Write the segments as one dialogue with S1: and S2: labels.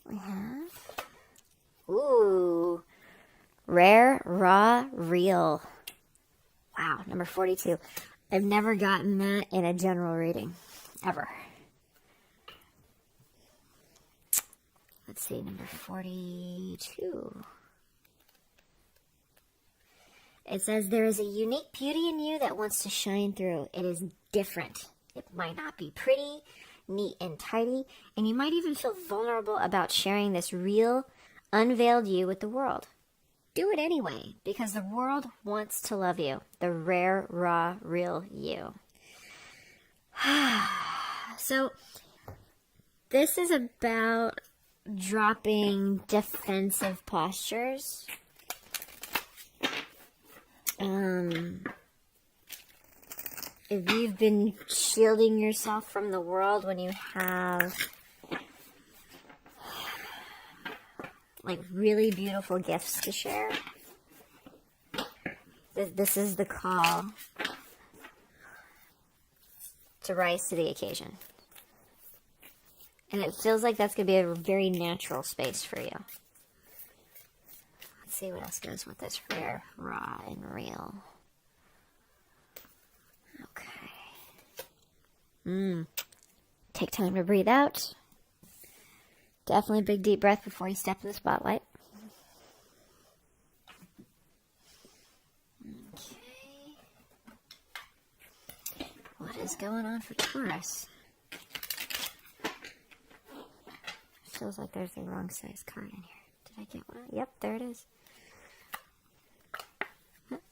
S1: we have, ooh, rare, raw, real. Wow, number 42. I've never gotten that in a general reading, ever. Let's see, number 42. It says, there is a unique beauty in you that wants to shine through. It is different. It might not be pretty, neat, and tidy, and you might even feel vulnerable about sharing this real, unveiled you with the world. Do it anyway, because the world wants to love you. The rare, raw, real you. So, this is about dropping defensive postures. If you've been shielding yourself from the world when you have like really beautiful gifts to share, this is the call to rise to the occasion. And it feels like that's going to be a very natural space for you. Let's see what else goes with this rare, raw, and real. Okay. Take time to breathe out. Definitely a big deep breath before you step in the spotlight. Okay. What is going on for Taurus? Feels like there's the wrong size card in here. Did I get one? Yep, there it is.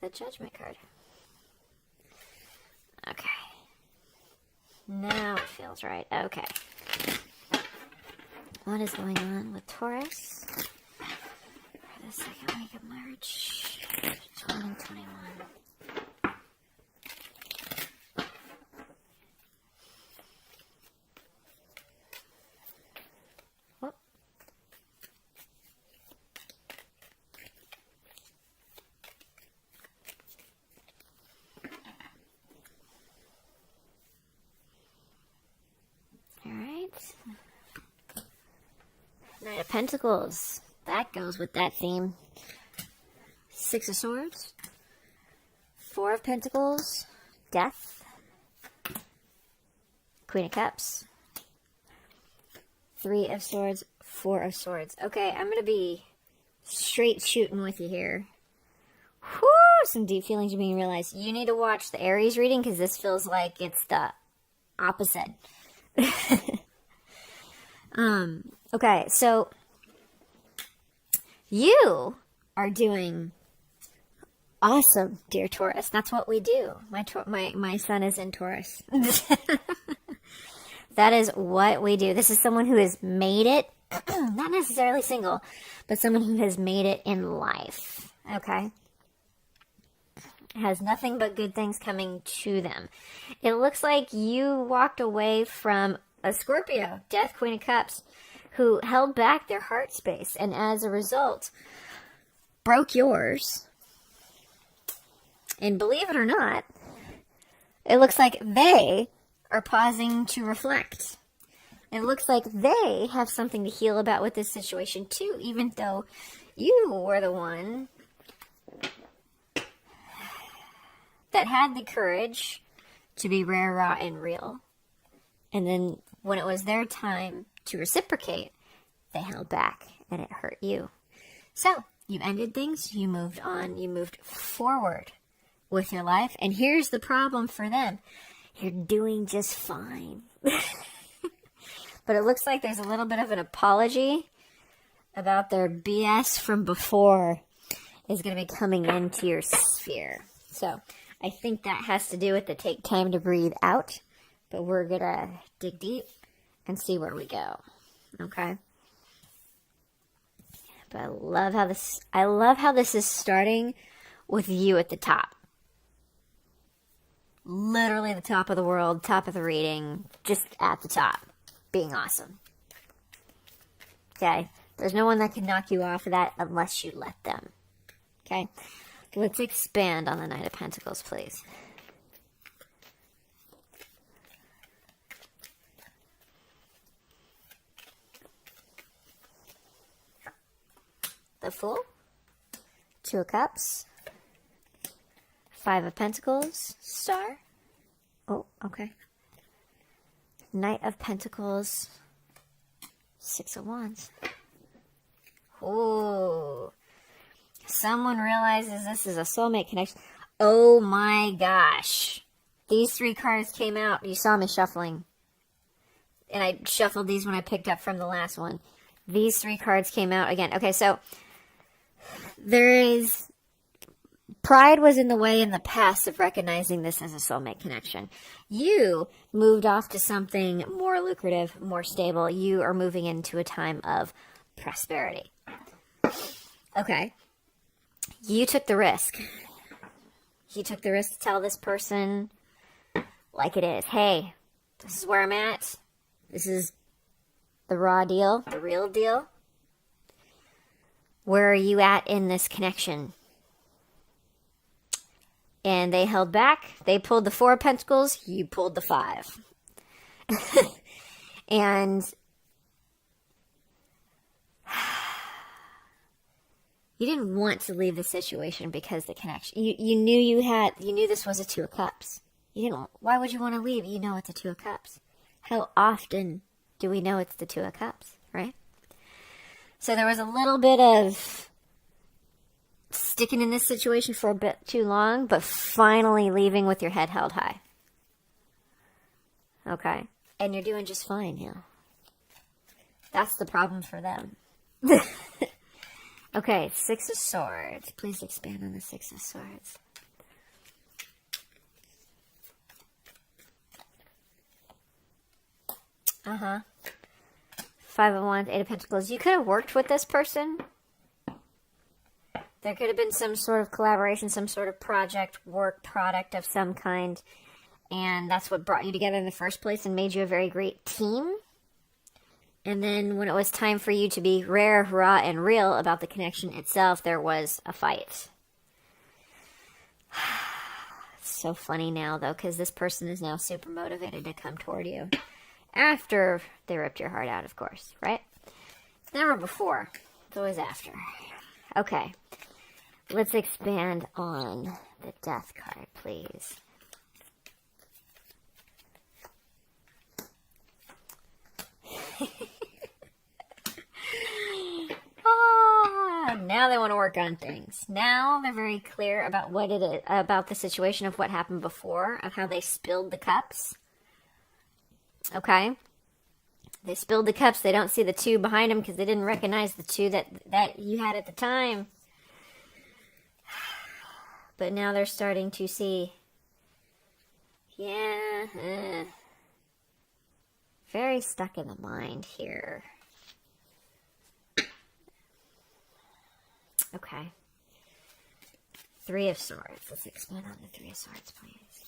S1: The Judgment card. Okay. Now it feels right. Okay. What is going on with Taurus for the second week of March 2021? Knight of Pentacles. That goes with that theme. Six of Swords. Four of Pentacles. Death. Queen of Cups. Three of Swords. Four of Swords. Okay, I'm going to be straight shooting with you here. Whew, some deep feelings are being realized. You need to watch the Aries reading because this feels like it's the opposite. Okay, so you are doing awesome, dear Taurus. That's what we do. My sun is in Taurus. That is what we do. This is someone who has made it, not necessarily single, but someone who has made it in life, okay? Has nothing but good things coming to them. It looks like you walked away from a Scorpio, Death, Queen of Cups, who held back their heart space, and as a result, broke yours. And believe it or not, it looks like they are pausing to reflect. It looks like they have something to heal about with this situation too, even though you were the one that had the courage to be rare, raw, and real. And then when it was their time to reciprocate, they held back and it hurt you. So you ended things, you moved on, you moved forward with your life. And here's the problem for them. You're doing just fine. But it looks like there's a little bit of an apology about their BS from before is going to be coming into your sphere. So I think that has to do with the take time to breathe out. But we're going to dig deep and see where we go. Okay? But I love how this is starting with you at the top. Literally the top of the world, top of the reading, just at the top. Being awesome. Okay? There's no one that can knock you off of that unless you let them. Okay? Let's expand on the Knight of Pentacles, please. the Fool, Two of Cups, Five of Pentacles, Star. Oh, okay. Knight of Pentacles, Six of Wands. Ooh. Someone realizes this is a soulmate connection. Oh my gosh. These three cards came out. You saw me shuffling. And I shuffled these when I picked up from the last one. These three cards came out again. Okay, so pride was in the way in the past of recognizing this as a soulmate connection. You moved off to something more lucrative, more stable. You are moving into a time of prosperity. Okay. You took the risk. You took the risk to tell this person like it is. Hey, this is where I'm at. This is the raw deal, the real deal. Where are you at in this connection? And they held back. They pulled the Four of Pentacles. You pulled the Five. And you didn't want to leave the situation because the connection. You knew this was a Two of Cups. Why would you want to leave? You know it's a Two of Cups. How often do we know it's the Two of Cups, right? So there was a little bit of sticking in this situation for a bit too long, but finally leaving with your head held high. Okay. And you're doing just fine now. That's the problem for them. Okay, Six of Swords. Please expand on the Six of Swords. Uh-huh. Five of Wands, Eight of Pentacles. You could have worked with this person. There could have been some sort of collaboration, some sort of project, work, product of some kind. And that's what brought you together in the first place and made you a very great team. And then when it was time for you to be rare, raw, and real about the connection itself, there was a fight. So funny now, though, because this person is now super motivated to come toward you. After they ripped your heart out, of course, right? Never before. It's always after. Okay. Let's expand on the Death card, please. Now they want to work on things. Now they're very clear about what it is, about the situation of what happened before, of how they spilled the cups. Okay? They spilled the cups. They don't see the two behind them because they didn't recognize the two that you had at the time. But now they're starting to see. Yeah. Very stuck in the mind here. Okay. Three of Swords. Let's expand on the Three of Swords, please.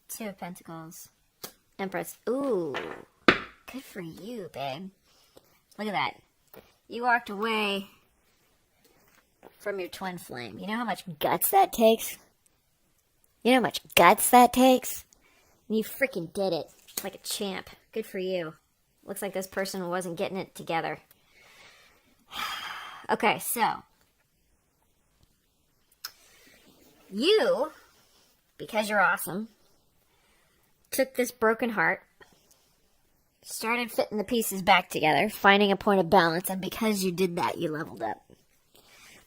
S1: Two of Pentacles. Empress. Ooh. Good for you, babe. Look at that. You walked away from your twin flame. You know how much guts that takes? You know how much guts that takes? And you freaking did it. Like a champ. Good for you. Looks like this person wasn't getting it together. Okay, so. You, because you're awesome, took this broken heart, started fitting the pieces back together, finding a point of balance, and because you did that, you leveled up.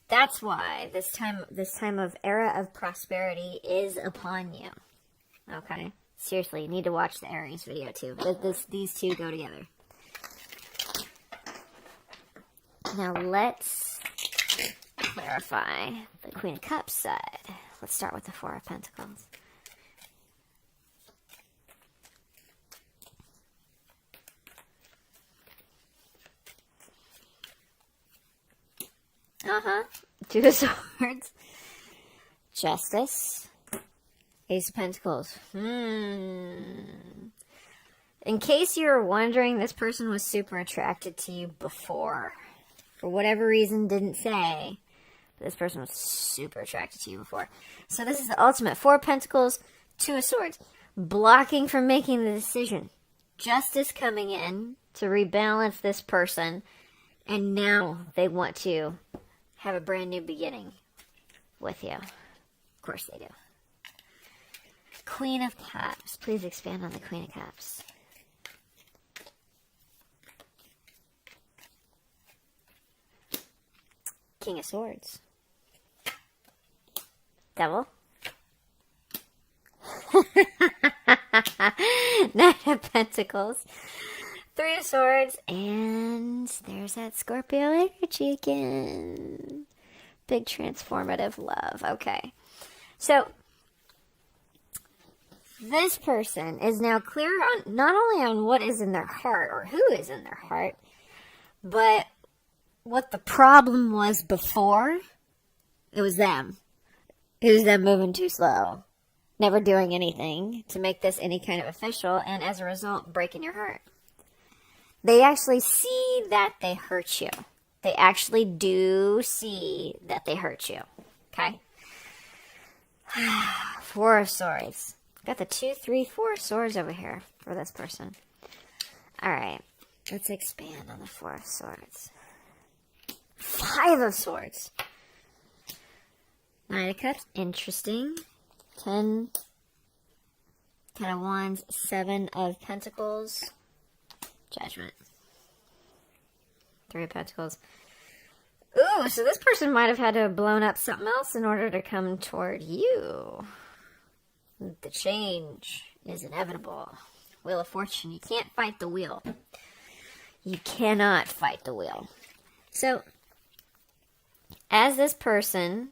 S1: That's why this time of era of prosperity is upon you. Okay? Seriously, you need to watch the Aries video too. These two go together. Now let's clarify the Queen of Cups side. Let's start with the Four of Pentacles. Two of Swords. Justice. Ace of Pentacles. In case you were wondering, this person was super attracted to you before. For whatever reason, didn't say. But this person was super attracted to you before. So this is the ultimate. Four of Pentacles, Two of Swords. blocking from making the decision. Justice coming in to rebalance this person, and now they want to have a brand new beginning with you. Of course they do. Queen of Cups. Please expand on the Queen of Cups. King of Swords. Devil. Knight of Pentacles. Three of Swords. And there's that Scorpio energy again. Big transformative love. Okay. So, this person is now clear on not only on what is in their heart or who is in their heart, but what the problem was before. It was them. It was them moving too slow. Never doing anything to make this any kind of official, and as a result, breaking your heart. They actually see that they hurt you. They actually do see that they hurt you. Okay? Four of Swords. Got the 2, 3, 4 swords over here for this person. Alright. Let's expand on the 4 of Swords. 5 of Swords. Knight of Cups. Interesting. 10 of Wands. 7 of Pentacles. Judgment. 3 of Pentacles. Ooh, so this person might have had to have blown up something else in order to come toward you. The change is inevitable. Wheel of Fortune. You can't fight the wheel. You cannot fight the wheel. So, as this person,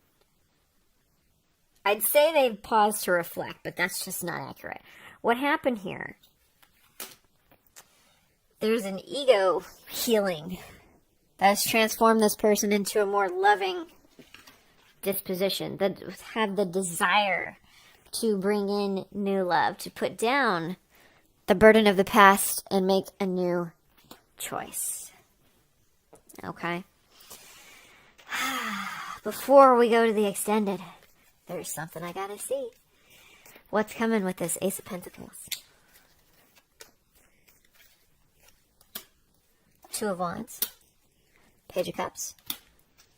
S1: I'd say they've paused to reflect, but that's just not accurate. What happened here? There's an ego healing that has transformed this person into a more loving disposition, that have the desire to bring in new love, to put down the burden of the past and make a new choice. Okay? Before we go to the extended, there's something I gotta see. What's coming with this Ace of Pentacles? 2 of Wands. Page of Cups.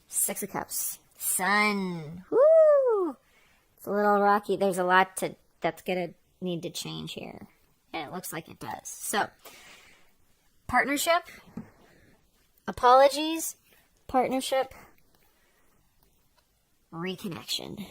S1: 6 of Cups. Sun. Woo! It's a little rocky. There's a lot that's gonna need to change here. And it looks like it does. So, partnership. Apologies. Partnership. Reconnection.